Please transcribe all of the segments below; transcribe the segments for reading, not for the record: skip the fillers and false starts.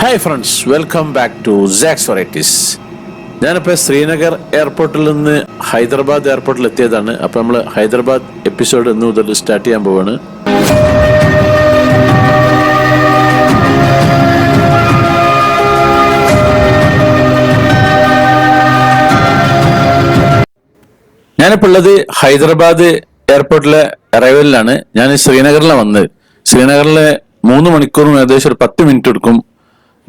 Hi friends, welcome back to sax varieties. ഞാനിപ്പോൾ ശ്രീനഗർ എയർപോർട്ടിൽ നിന്ന് ഹൈദരാബാദ് എയർപോർട്ടിൽ എത്തിയതാണ്. അപ്പോൾ നമ്മൾ ഹൈദരാബാദ് എപ്പിസോഡ് ഇന്ന് മുതൽ സ്റ്റാർട്ട് ചെയ്യാൻ പോവാണ്. ഞാനിപ്പോൾ ഉള്ളത് ഹൈദരാബാദ് എയർപോർട്ടിലെ അറൈവലിലാണ്. ഞാൻ ശ്രീനഗറിലാണ് വന്നത്. ശ്രീനഗറിലെ 3 മണിക്കൂറും ഏകദേശം ഒരു 10 മിനിറ്റ് എടുക്കും.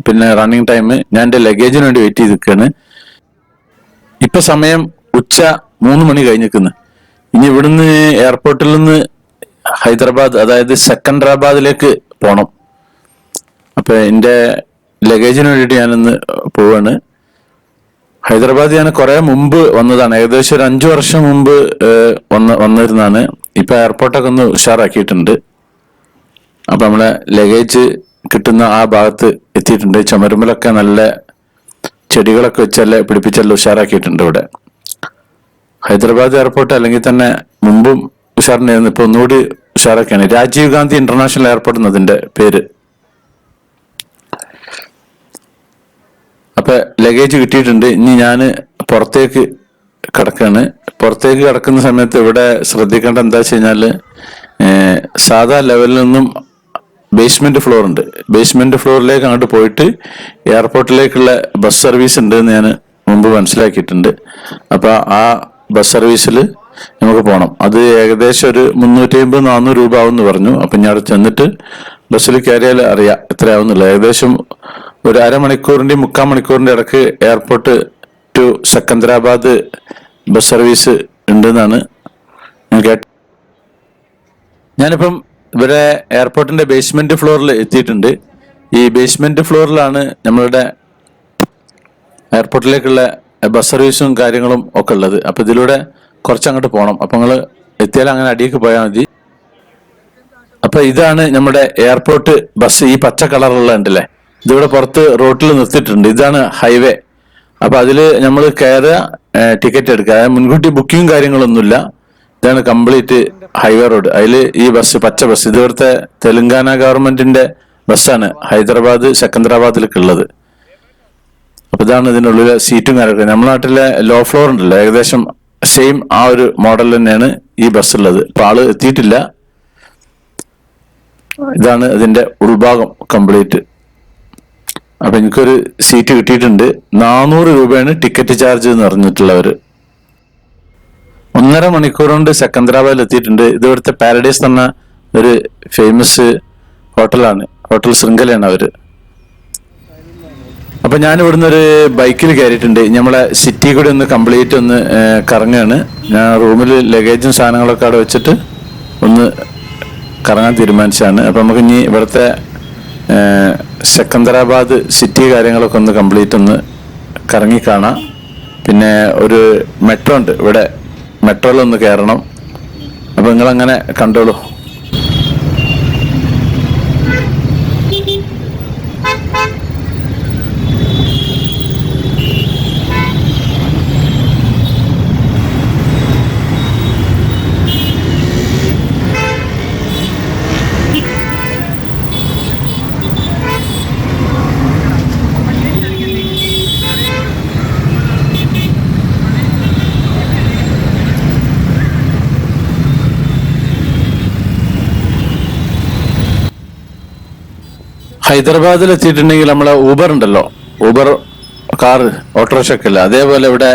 പിന്നെ റണ്ണിങ് ടൈം. ഞാൻ എൻ്റെ ലഗേജിന് വേണ്ടി വെയിറ്റ് ചെയ്ത് നിൽക്കുകയാണ്. ഇപ്പൊ സമയം ഉച്ച 3 മണി കഴിഞ്ഞിരിക്കുന്നു. ഇനി ഇവിടുന്ന് എയർപോർട്ടിൽ നിന്ന് ഹൈദരാബാദ്, അതായത് സെക്കൻഡറാബാദിലേക്ക് പോകണം. അപ്പൊ എൻ്റെ ലഗേജിന് വേണ്ടിയിട്ട് ഞാനിന്ന് പോവാണ്. ഹൈദരാബാദ് ഞാൻ കുറെ മുമ്പ് വന്നതാണ്. ഏകദേശം ഒരു 5 വർഷം മുമ്പ് വന്നിരുന്നതാണ്. ഇപ്പൊ എയർപോർട്ടൊക്കെ ഒന്ന് ഉഷാറാക്കിയിട്ടുണ്ട്. അപ്പൊ നമ്മളെ ലഗേജ് കിട്ടുന്ന ആ ഭാഗത്ത് എത്തിയിട്ടുണ്ട്. ചുമരുമ്പലൊക്കെ നല്ല ചെടികളൊക്കെ വെച്ചല്ലേ പിടിപ്പിച്ചെല്ലാം ഉഷാറാക്കിയിട്ടുണ്ട് ഇവിടെ. ഹൈദരാബാദ് എയർപോർട്ട് അല്ലെങ്കിൽ തന്നെ മുമ്പും ഉഷാറിനായിരുന്നു, ഇപ്പൊ ഒന്നുകൂടി ഉഷാറാക്കിയാണ്. രാജീവ് ഗാന്ധി ഇന്റർനാഷണൽ എയർപോർട്ട് എന്നതിന്റെ പേര്. അപ്പൊ ലഗേജ് കിട്ടിയിട്ടുണ്ട്. ഇനി ഞാൻ പുറത്തേക്ക് കിടക്കാണ്. പുറത്തേക്ക് കിടക്കുന്ന സമയത്ത് ഇവിടെ ശ്രദ്ധിക്കേണ്ട എന്താ വെച്ച് കഴിഞ്ഞാല്, സാധാ ലെവലിൽ നിന്നും ബേസ്മെന്റ് ഫ്ലോർ ഉണ്ട്. ബേസ്മെന്റ് ഫ്ലോറിലേക്ക് അങ്ങോട്ട് പോയിട്ട് എയർപോർട്ടിലേക്കുള്ള ബസ് സർവീസ് ഉണ്ട് എന്ന് ഞാൻ മുമ്പ് മനസ്സിലാക്കിയിട്ടുണ്ട്. അപ്പൊ ആ ബസ് സർവീസിൽ നമുക്ക് പോകണം. അത് ഏകദേശം ഒരു 350-400 രൂപ ആവുമെന്ന് പറഞ്ഞു. അപ്പൊ ഞാൻ അവിടെ ചെന്നിട്ട് ബസ്സിൽ കയറിയാൽ അറിയാം എത്രയാവുന്നില്ല. ഏകദേശം ഒരു അരമണിക്കൂറിന്റെയും 3/4 മണിക്കൂറിന്റെ ഇടക്ക് airport to Secunderabad bus service ഉണ്ടെന്നാണ് ഞാൻ കേട്ടത്. ഞാനിപ്പം ഇവിടെ എയർപോർട്ടിന്റെ ബേസ്മെന്റ് ഫ്ലോറിൽ എത്തിയിട്ടുണ്ട്. ഈ ബേസ്മെന്റ് ഫ്ലോറിലാണ് നമ്മളുടെ എയർപോർട്ടിലേക്കുള്ള ബസ് സർവീസും കാര്യങ്ങളും ഒക്കെ ഉള്ളത്. അപ്പൊ ഇതിലൂടെ കുറച്ചങ്ങോട്ട് പോകണം. അപ്പൊ നിങ്ങൾ എത്തിയാൽ അങ്ങനെ അടിയിലേക്ക് പോയാൽ മതി. അപ്പൊ ഇതാണ് നമ്മുടെ എയർപോർട്ട് ബസ്. ഈ പച്ച കളറുള്ള ഉണ്ടല്ലേ, ഇതിവിടെ പുറത്ത് റോട്ടിൽ നിർത്തിയിട്ടുണ്ട്. ഇതാണ് ഹൈവേ. അപ്പൊ അതില് നമ്മൾ കയറുക, ടിക്കറ്റ് എടുക്കുക. മുൻകൂട്ടി ബുക്കിംഗ് കാര്യങ്ങളൊന്നുമില്ല. ഇതാണ് കംപ്ലീറ്റ് ഹൈവേ റോഡ്. അതിൽ ഈ ബസ്, പച്ച ബസ്, ഇത് ഇവിടുത്തെ തെലങ്കാന ഗവൺമെന്റിന്റെ ബസ്സാണ് ഹൈദരാബാദ് സെക്കന്ദരാബാദിലേക്ക് ഉള്ളത്. അപ്പൊ ഇതാണ് ഇതിനുള്ളിലെ സീറ്റും കാര്യമൊക്കെ. നമ്മുടെ നാട്ടിലെ ലോ ഫ്ലോർ ഉണ്ടല്ലോ, ഏകദേശം സെയിം ആ ഒരു മോഡൽ തന്നെയാണ് ഈ ബസ് ഉള്ളത്. ഇപ്പൊ ആള് എത്തിയിട്ടില്ല. ഇതാണ് ഇതിന്റെ ഉൾഭാഗം കംപ്ലീറ്റ്. അപ്പൊ എനിക്കൊരു സീറ്റ് കിട്ടിയിട്ടുണ്ട്. 400 രൂപയാണ് ടിക്കറ്റ് ചാർജ് എന്ന് പറഞ്ഞിട്ടുള്ളവര്. 1.5 മണിക്കൂർ കൊണ്ട് സെക്കന്ദരാബാദിൽ എത്തിയിട്ടുണ്ട്. ഇത് ഇവിടുത്തെ പാരഡൈസ് എന്ന ഒരു ഫേമസ് ഹോട്ടലാണ്, ഹോട്ടൽ ശൃംഖലയാണ് അവര്. അപ്പൊ ഞാൻ ഇവിടുന്ന് ഒരു ബൈക്കിൽ കയറിയിട്ടുണ്ട്. നമ്മളെ സിറ്റി കൂടി ഒന്ന് കംപ്ലീറ്റ് ഒന്ന് കറങ്ങുകയാണ്. ഞാൻ റൂമിൽ ലഗേജും സാധനങ്ങളൊക്കെ അവിടെ വെച്ചിട്ട് ഒന്ന് കറങ്ങാൻ തീരുമാനിച്ചാണ്. അപ്പൊ നമുക്ക് ഇനി ഇവിടുത്തെ സെക്കന്ദരാബാദ് സിറ്റി കാര്യങ്ങളൊക്കെ ഒന്ന് കംപ്ലീറ്റ് ഒന്ന് കറങ്ങി കാണാം. പിന്നെ ഒരു മെട്രോ ഉണ്ട് ഇവിടെ, മെട്രോയിലൊന്ന് കയറണം. അപ്പൊ നിങ്ങളങ്ങനെ കണ്ടോളൂ. ഹൈദരാബാദിൽ എത്തിയിട്ടുണ്ടെങ്കിൽ നമ്മളെ ഊബർ ഉണ്ടല്ലോ, ഊബർ കാർ, ഓട്ടോറിക്ഷ ഒക്കെ അല്ല, അതേപോലെ ഇവിടെ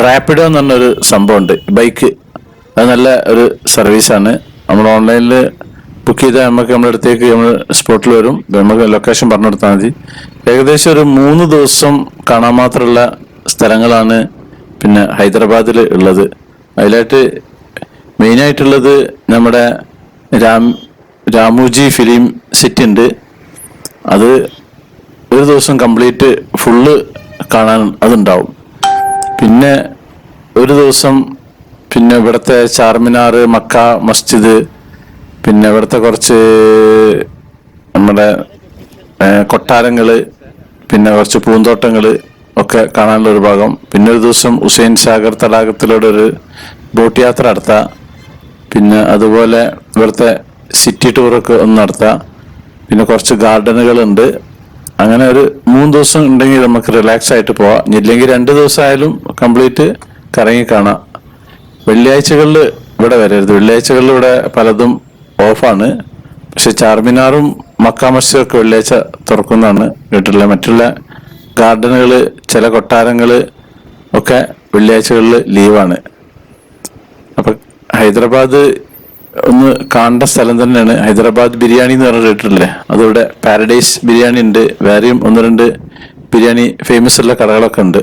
റാപ്പിഡോ എന്ന് പറഞ്ഞൊരു സംഭവം ഉണ്ട്, ബൈക്ക്. അത് നല്ല ഒരു സർവീസാണ്. നമ്മൾ ഓൺലൈനിൽ ബുക്ക് ചെയ്താൽ നമുക്ക് നമ്മുടെ അടുത്തേക്ക് നമ്മൾ സ്പോട്ടിൽ വരും. നമുക്ക് ലൊക്കേഷൻ പറഞ്ഞു കൊടുത്താൽ മതി. ഏകദേശം ഒരു 3 ദിവസം കാണാൻ മാത്രമുള്ള സ്ഥലങ്ങളാണ് പിന്നെ ഹൈദരാബാദിൽ ഉള്ളത്. അതിലായിട്ട് മെയിനായിട്ടുള്ളത് നമ്മുടെ രാമോജി ഫിലിം സിറ്റി ഉണ്ട്. അത് ഒരു ദിവസം കംപ്ലീറ്റ് ഫുള്ള് കാണാൻ അതുണ്ടാവും. പിന്നെ ഒരു ദിവസം പിന്നെ ഇവിടുത്തെ ചാർമിനാർ, മക്ക മസ്ജിദ്, പിന്നെ ഇവിടുത്തെ കുറച്ച് നമ്മുടെ കൊട്ടാരങ്ങള്, പിന്നെ കുറച്ച് പൂന്തോട്ടങ്ങള് ഒക്കെ കാണാനുള്ള ഒരു ഭാഗം. പിന്നെ ഒരു ദിവസം ഹുസൈൻ സാഗർ തടാകത്തിലൂടെ ഒരു ബോട്ട് യാത്ര നടത്താം. പിന്നെ അതുപോലെ ഇവിടുത്തെ സിറ്റി ടൂറൊക്കെ ഒന്ന് നടത്താം. പിന്നെ കുറച്ച് ഗാർഡനുകളുണ്ട്. അങ്ങനെ ഒരു 3 ദിവസം ഉണ്ടെങ്കിൽ നമുക്ക് റിലാക്സ് ആയിട്ട് പോവാം. ഇല്ലെങ്കിൽ 2 ദിവസം ആയാലും കംപ്ലീറ്റ് കറങ്ങി കാണാം. വെള്ളിയാഴ്ചകളിൽ ഇവിടെ വരരുത്. വെള്ളിയാഴ്ചകളിൽ ഇവിടെ പലതും ഓഫാണ്. പക്ഷെ ചാർമിനാറും മക്ക മസ്ജിദും ഒക്കെ വെള്ളിയാഴ്ച തുറക്കുന്നതാണ് കേട്ടിട്ടുള്ളത്. മറ്റുള്ള ഗാർഡനുകൾ, ചില കൊട്ടാരങ്ങൾ ഒക്കെ വെള്ളിയാഴ്ചകളിൽ ലീവാണ്. അപ്പൊ ഹൈദരാബാദ് ഒന്ന് കാണേണ്ട സ്ഥലം തന്നെയാണ്. ഹൈദരാബാദ് ബിരിയാണി എന്ന് പറഞ്ഞ കേട്ടിട്ടില്ലേ? അതിവിടെ പാരഡൈസ് ബിരിയാണി ഉണ്ട്. വേറെയും 1-2 ബിരിയാണി ഫേമസ് ഉള്ള കടകളൊക്കെ ഉണ്ട്.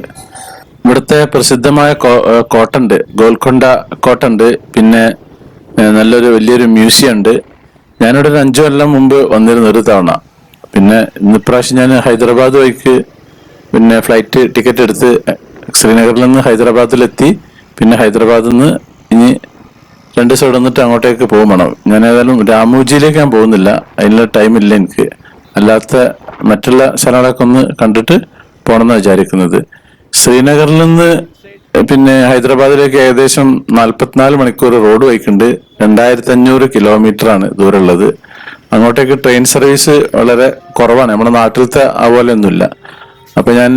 ഇവിടുത്തെ പ്രസിദ്ധമായ കോട്ടുണ്ട്, ഗോൽക്കൊണ്ട കോട്ടുണ്ട്. പിന്നെ നല്ലൊരു വലിയൊരു മ്യൂസിയം ഉണ്ട്. ഞാനിവിടെ ഒരു 5 കൊല്ലം മുമ്പ് വന്നിരുന്നു ഒരു തവണ. പിന്നെ ഇന്നിപ്രാവശ്യം ഞാൻ ഹൈദരാബാദ് വഴിക്ക് പിന്നെ ഫ്ലൈറ്റ് ടിക്കറ്റ് എടുത്ത് ശ്രീനഗറിൽ നിന്ന് ഹൈദരാബാദിലെത്തി. പിന്നെ ഹൈദരാബാദിൽ നിന്ന് ഇനി 2 ദിവസം ഇടന്നിട്ട് അങ്ങോട്ടേക്ക് പോകും വേണം. ഞാൻ ഏതായാലും രാമോജിയിലേക്ക് ഞാൻ പോകുന്നില്ല, അതിനുള്ള ടൈമില്ല എനിക്ക്. അല്ലാത്ത മറ്റുള്ള സ്ഥലങ്ങളൊക്കെ ഒന്ന് കണ്ടിട്ട് പോകണമെന്നാണ് വിചാരിക്കുന്നത്. ശ്രീനഗറിൽ നിന്ന് പിന്നെ ഹൈദരാബാദിലേക്ക് ഏകദേശം 44 മണിക്കൂർ റോഡ് വഴിക്കുണ്ട്. 2500 കിലോമീറ്റർ ആണ് ദൂരമുള്ളത്. അങ്ങോട്ടേക്ക് ട്രെയിൻ സർവീസ് വളരെ കുറവാണ്, നമ്മുടെ നാട്ടിലത്തെ അതുപോലെ ഒന്നുമില്ല. അപ്പൊ ഞാൻ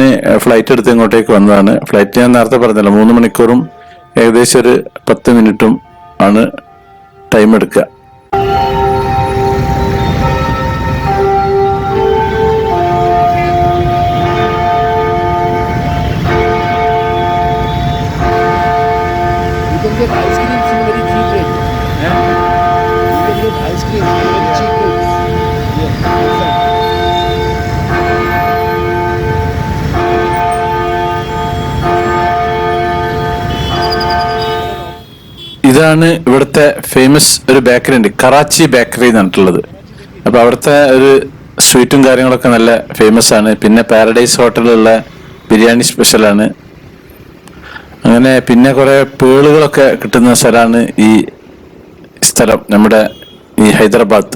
ഫ്ലൈറ്റ് എടുത്ത് ഇങ്ങോട്ടേക്ക് വന്നതാണ്. ഫ്ലൈറ്റ് ഞാൻ നേരത്തെ പറഞ്ഞല്ലോ 3 മണിക്കൂറും ഏകദേശം ഒരു 10 മിനിറ്റും ആണ് ടൈം എടുക്കുക. get ice creams in very cheap rate. Yeah? You can get ice creams in very cheap rates. Yeah, outside. ഇതാണ് ഇവിടുത്തെ ഫേമസ് ഒരു ബേക്കറി ഉണ്ട്, കറാച്ചി ബേക്കറി എന്നിട്ടുള്ളത്. അപ്പൊ അവിടുത്തെ ഒരു സ്വീറ്റും കാര്യങ്ങളൊക്കെ നല്ല ഫേമസ് ആണ്. പിന്നെ പാരഡൈസ് ഹോട്ടലിലുള്ള ബിരിയാണി സ്പെഷ്യലാണ്. അങ്ങനെ പിന്നെ കുറെ പേളുകളൊക്കെ കിട്ടുന്ന സ്ഥലമാണ് ഈ സ്ഥലം, നമ്മുടെ ഈ ഹൈദരാബാദ്.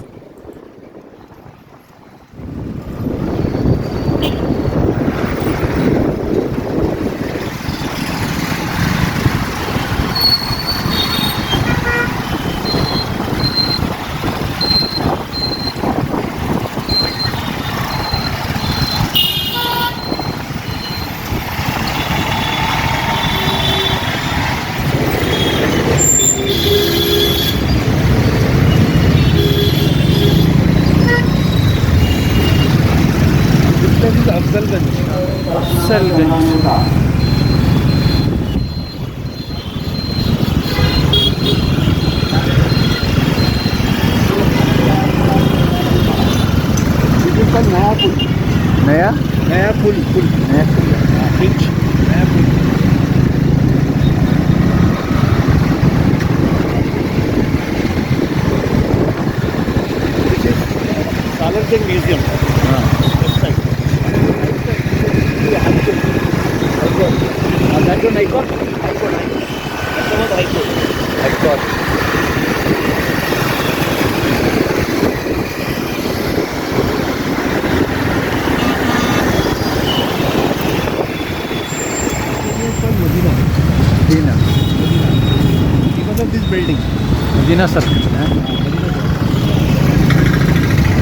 नया पुल ब्रिज, नया पुल. This is Salarjung Museum. Left side. That one High Court. That one was High Court. Medina. Because of this building. Medina Circle.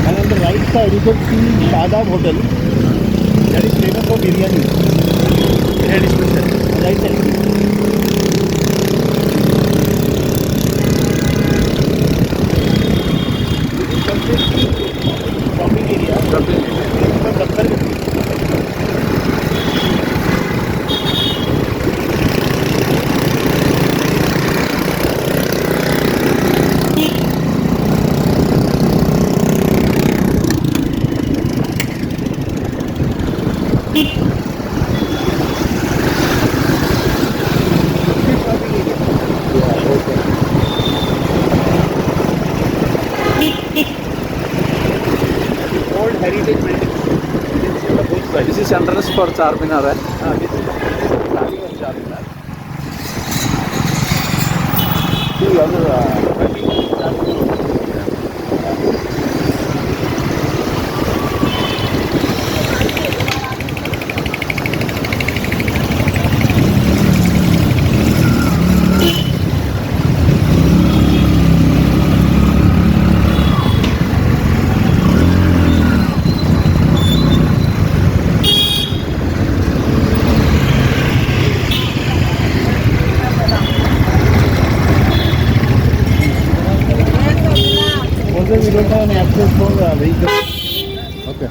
And on the right side you can see Shadab Hotel. That is famous for biryani. Biryani special. Right side. This is shopping area. Heritage buildings. This is entrance for Charminar. This is starting of Charminar. See other Okay.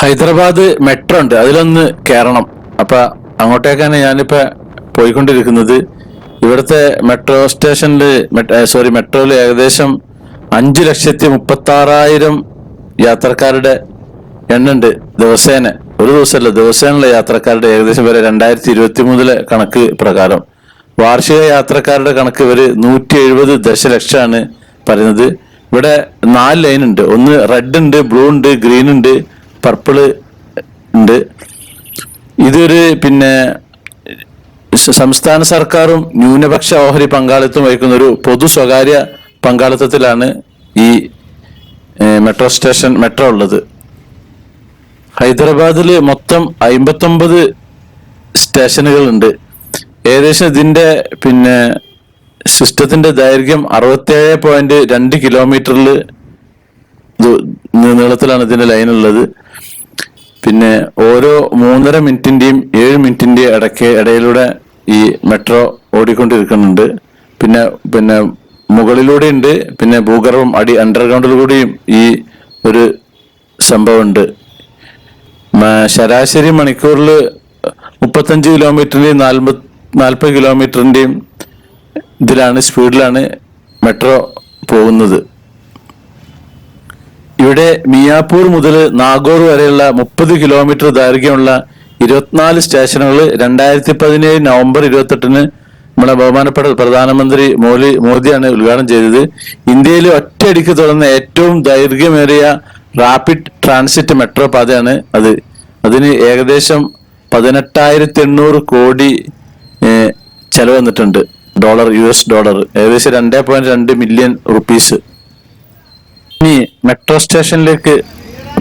Hyderabad metro ഉണ്ട്, അതിലൊന്ന് കയറണം. അപ്പൊ അങ്ങോട്ടേക്കാണ് ഞാനിപ്പോ പോയിക്കൊണ്ടിരിക്കുന്നത്. ഇവിടുത്തെ metro സ്റ്റേഷനില് മെട്രോയിൽ ഏകദേശം 5,36,000 യാത്രക്കാരുടെ എണ്ണുണ്ട് ദിവസേന. ഒരു ദിവസമല്ല, ദിവസേനയുള്ള യാത്രക്കാരുടെ ഏകദേശം വരെ 2023 കണക്ക് പ്രകാരം. വാർഷിക യാത്രക്കാരുടെ കണക്ക് ഇവര് 170 ദശലക്ഷമാണ് പറയുന്നത്. ഇവിടെ 4 ലൈൻ ഉണ്ട്. ഒന്ന് റെഡ് ഉണ്ട്, ബ്ലൂ ഉണ്ട്, ഗ്രീൻ ഉണ്ട്, പർപ്പിള് ഉണ്ട്. ഇതൊരു സംസ്ഥാന സർക്കാരും ന്യൂനപക്ഷ ഓഹരി പങ്കാളിത്തം വഹിക്കുന്ന ഒരു പൊതു സ്വകാര്യ പങ്കാളിത്തത്തിലാണ് ഈ മെട്രോ ഉള്ളത്. ഹൈദരാബാദിൽ മൊത്തം 59 സ്റ്റേഷനുകളുണ്ട്. ഏകദേശം ഇതിന്റെ സിസ്റ്റത്തിന്റെ ദൈർഘ്യം 67.2 കിലോമീറ്ററിൽ നീളത്തിലാണ് ഇതിന്റെ ലൈൻ ഉള്ളത്. ഓരോ 3.5 മിനിറ്റിന്റെയും 7 മിനിറ്റിന്റെയും ഇടയിലൂടെ ഈ മെട്രോ ഓടിക്കൊണ്ടിരിക്കുന്നുണ്ട്. മുകളിലൂടെ ഉണ്ട്, ഭൂഗർഭം അണ്ടർഗ്രൗണ്ടിലൂടെയും ഈ ഒരു സംഭവമുണ്ട്. ശരാശരി മണിക്കൂറിൽ 35 കിലോമീറ്ററിന്റെയും 40 കിലോമീറ്ററിന്റെയും സ്പീഡിലാണ് മെട്രോ പോകുന്നത്. ഇവിടെ മിയാപൂർ മുതൽ നാഗോർ വരെയുള്ള 30 കിലോമീറ്റർ ദൈർഘ്യമുള്ള 24 സ്റ്റേഷനുകൾ 2017 നവംബർ 28 നമ്മുടെ ബഹുമാനപ്പെട്ട പ്രധാനമന്ത്രി മോദിയാണ് ഉദ്ഘാടനം ചെയ്തത്. ഇന്ത്യയിൽ ഒറ്റയടിക്ക് തുറന്ന ഏറ്റവും ദൈർഘ്യമേറിയ റാപ്പിഡ് ട്രാൻസിറ്റ് മെട്രോ പാതയാണ് അത്. അതിന് ഏകദേശം 18,800 കോടി ചെലവ് വന്നിട്ടുണ്ട്. US ഡോളർ, ഏകദേശം 2.2 മില്യൺ റുപ്പീസ്. ഇനി മെട്രോ സ്റ്റേഷനിലേക്ക്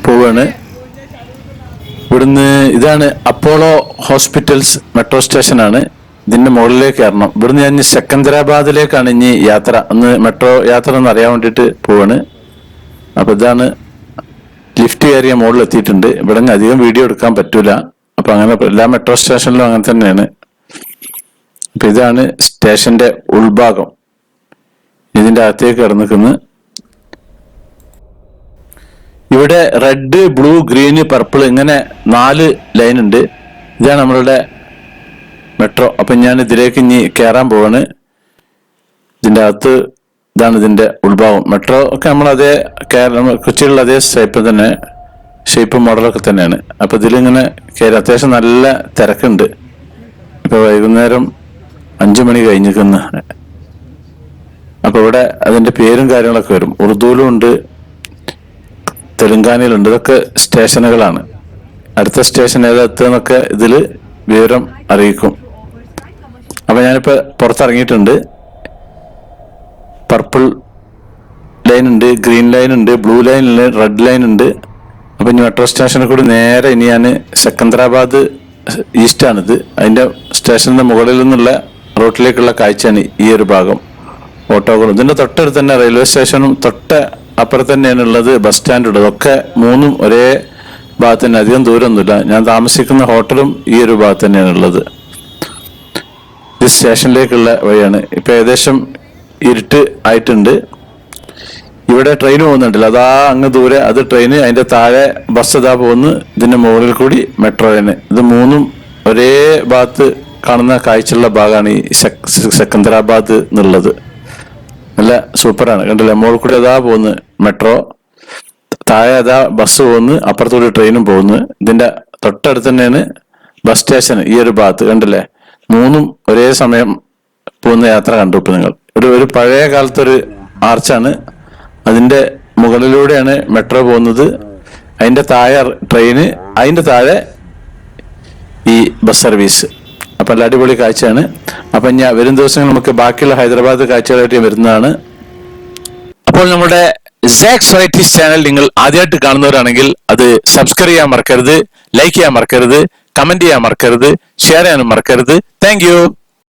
പോവാണ്. ഇവിടുന്ന് ഇതാണ് അപ്പോളോ ഹോസ്പിറ്റൽസ് മെട്രോ സ്റ്റേഷനാണ്. ഇതിന്റെ മുകളിലേക്ക് കയറണം. ഇവിടുന്ന് ഞാൻ സെക്കന്ദരാബാദിലേക്കാണ് ഇനി യാത്ര. അന്ന് മെട്രോ യാത്ര ഒന്ന് അറിയാൻ വേണ്ടിയിട്ട് പോവാണ്. അപ്പൊ ഇതാണ് ലിഫ്റ്റ് കയറിയ മുകളിൽ എത്തിയിട്ടുണ്ട്. ഇവിടെ നിന്ന് അധികം വീഡിയോ എടുക്കാൻ പറ്റൂല. അപ്പൊ അങ്ങനെ എല്ലാ മെട്രോ സ്റ്റേഷനിലും അങ്ങനെ തന്നെയാണ്. അപ്പൊ ഇതാണ് സ്റ്റേഷന്റെ ഉൾഭാഗം. ഇതിന്റെ അകത്തേക്ക് കിടന്നിക്കുന്നു. ഇവിടെ റെഡ്, ബ്ലൂ, ഗ്രീന്, പർപ്പിൾ ഇങ്ങനെ 4 ലൈൻ ഉണ്ട്. ഇതാണ് നമ്മളുടെ മെട്രോ. അപ്പൊ ഞാൻ ഇതിലേക്ക് ഇനി കയറാൻ പോവാണ്. ഇതിന്റെ അകത്ത് ഇതാണ് ഇതിന്റെ ഉൾഭാഗം. മെട്രോ ഒക്കെ നമ്മൾ അതേ കൊച്ചിയിലുള്ള അതേ ഷേപ്പ് മോഡലൊക്കെ തന്നെയാണ്. അപ്പൊ ഇതിലിങ്ങനെ കയറി അത്യാവശ്യം നല്ല തിരക്കുണ്ട്. ഇപ്പൊ വൈകുന്നേരം 5 മണി കഴിഞ്ഞിരിക്കുന്നു. അപ്പൊ ഇവിടെ അതിന്റെ പേരും കാര്യങ്ങളൊക്കെ വരും. ഉറുദുവിലും ഉണ്ട്, തെലുങ്കാനയിലുണ്ട്. ഇതൊക്കെ സ്റ്റേഷനുകളാണ്. അടുത്ത സ്റ്റേഷൻ ഏതെത്തുന്നൊക്കെ ഇതില് വിവരം അറിയിക്കും. അപ്പൊ ഞാനിപ്പോ പുറത്തിറങ്ങിയിട്ടുണ്ട്. പർപ്പിൾ ലൈൻ ഉണ്ട്, ഗ്രീൻ ലൈൻ ഉണ്ട്, ബ്ലൂ ലൈൻ ഉണ്ട്, റെഡ് ലൈൻ ഉണ്ട്. അപ്പൊ ഇനി മെട്രോ സ്റ്റേഷനിൽ കൂടി നേരെ ഇനി ഞാൻ സെക്കന്ദരാബാദ് ഈസ്റ്റാണിത്. അതിന്റെ സ്റ്റേഷനിന്റെ മുകളിൽ നിന്നുള്ള റോട്ടിലേക്കുള്ള കാഴ്ചയാണ് ഈ ഒരു ഭാഗം. ഓട്ടോകളും ഇതിന്റെ തൊട്ടടുത്ത് തന്നെ റെയിൽവേ സ്റ്റേഷനും തൊട്ട് അപ്പുറത്ത് തന്നെയാണ് ഉള്ളത് ബസ് സ്റ്റാൻഡ് ഉള്ളത്. ഒക്കെ 3ഉം ഒരേ ഭാഗത്ത് തന്നെ, അധികം ദൂരമൊന്നുമില്ല. ഞാൻ താമസിക്കുന്ന ഹോട്ടലും ഈ ഒരു ഭാഗത്ത് തന്നെയാണ് ഉള്ളത്. ഇത് സ്റ്റേഷനിലേക്കുള്ള വഴിയാണ്. ഇപ്പൊ ഏകദേശം ഇരുട്ട് ആയിട്ടുണ്ട്. ഇവിടെ ട്രെയിൻ പോകുന്നുണ്ടല്ലോ, അതാ അങ്ങ് ദൂരെ അത് ട്രെയിന്, അതിന്റെ താഴെ ബസ് ഇതാ പോകുന്നു. ഇതിന്റെ മുകളിൽ കൂടി മെട്രോയിന്. ഇത് 3ഉം ഒരേ ഭാഗത്ത് കാണുന്ന കാഴ്ചയുള്ള ഭാഗമാണ് ഈ സെക്കന്ദരാബാദ് എന്നുള്ളത്. നല്ല സൂപ്പറാണ്, കണ്ടില്ലേ? മുകളിൽ കൂടി അതാ പോകുന്നു മെട്രോ, താഴെ അതാ ബസ് പോകുന്നു, അപ്പുറത്തുകൂടി ട്രെയിനും പോകുന്നു. ഇതിന്റെ തൊട്ടടുത്ത് തന്നെയാണ് ബസ് സ്റ്റേഷൻ ഈ ഒരു ഭാഗത്ത്, കണ്ടില്ലേ? 3ഉം ഒരേ സമയം പോകുന്ന യാത്ര കണ്ടു ഇപ്പൊ നിങ്ങൾ. ഒരു പഴയ കാലത്തൊരു ആർച്ചാണ്, അതിന്റെ മുകളിലൂടെയാണ് മെട്രോ പോകുന്നത്. അതിന്റെ താഴെ ട്രെയിന്, അതിന്റെ താഴെ ഈ ബസ് സർവീസ്. അപ്പൊ നല്ല അടിപൊളി കാഴ്ചയാണ്. അപ്പൊ ഞാൻ വരും ദിവസങ്ങൾ നമുക്ക് ബാക്കിയുള്ള ഹൈദരാബാദ് കാഴ്ചകളായിട്ട് വരുന്നതാണ്. അപ്പോൾ നമ്മുടെ സാക്സ് വെറൈറ്റീസ് ചാനൽ നിങ്ങൾ ആദ്യമായിട്ട് കാണുന്നവരാണെങ്കിൽ അത് സബ്സ്ക്രൈബ് ചെയ്യാൻ മറക്കരുത്, ലൈക്ക് ചെയ്യാൻ മറക്കരുത്, കമന്റ് ചെയ്യാൻ മറക്കരുത്, ഷെയർ ചെയ്യാനും മറക്കരുത്. Thank you.